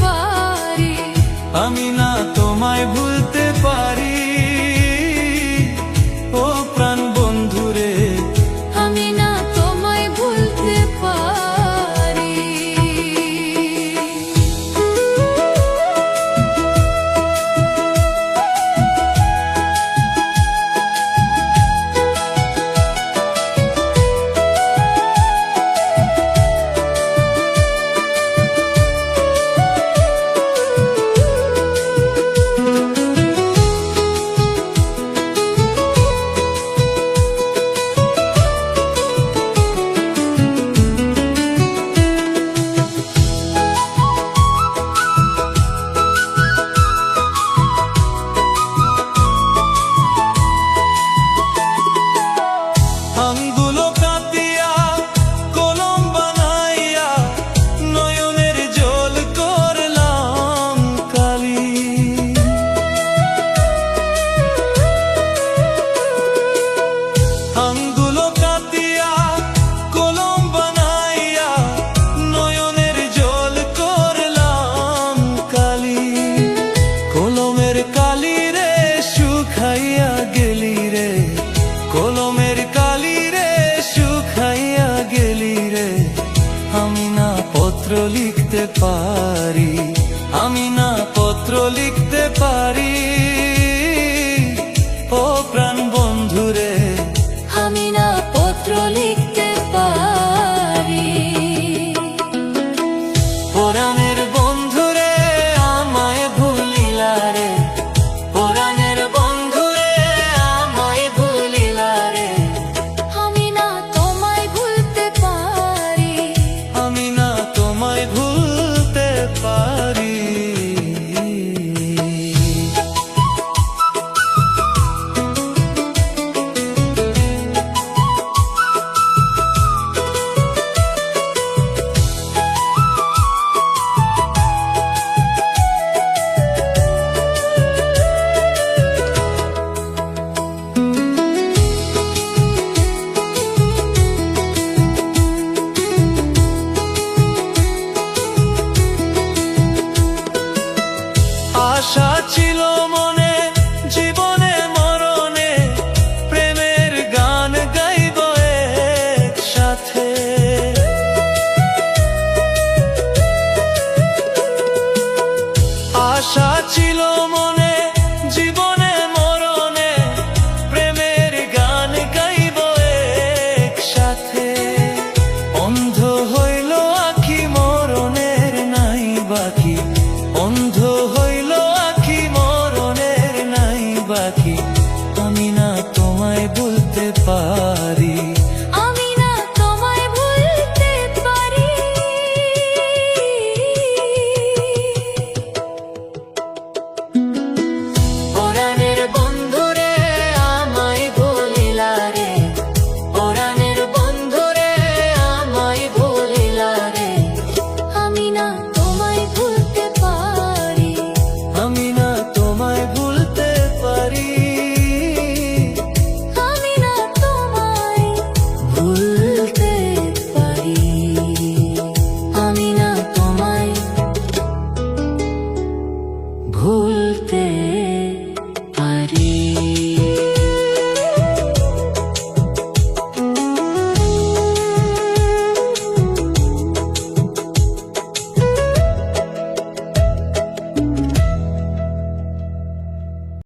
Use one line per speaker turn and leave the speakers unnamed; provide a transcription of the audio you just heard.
পারি। আমি না তোমায় ভুলতে পারি, ও প্রাণ বন্ধুরে,
আমি না তোমায় ভুলতে পারি।
আঙ্গুলো কাটিয়া কলম বানাইয়া নয়নের জল করলাম কালি। আঙ্গুলো কাটিয়া কলম বানাইয়া নয়নের জল করলাম কালি। কলমের কালি রে শুকাইয়া গেলি রে, কলমের কালি রে শুকাইয়া গেলি রে। আমি না পত্র লিখতে পারি, আমি না পত্র লিখতে পারি, ও প্রাণ বন্ধুরে,
আমি না পত্র লিখতে পারি।
পরাণের বন্ধুরে আমায় ভুলিলা রে, পরাণের বন্ধুরে আমায় ভুলিলা রে।
আমি না তোমায় ভুলতে পারি,
আমি না তোমায় ভুলতে পারি। আশা ছিল মনে জীবনে মরণে প্রেমের গান গাইব একসাথে। আশা ছিল মনে জীবনে মরণে প্রেমের গান গাইব একসাথে। অন্ধ হইল আখি মরণের নাই বাকি, অন্ধ হইল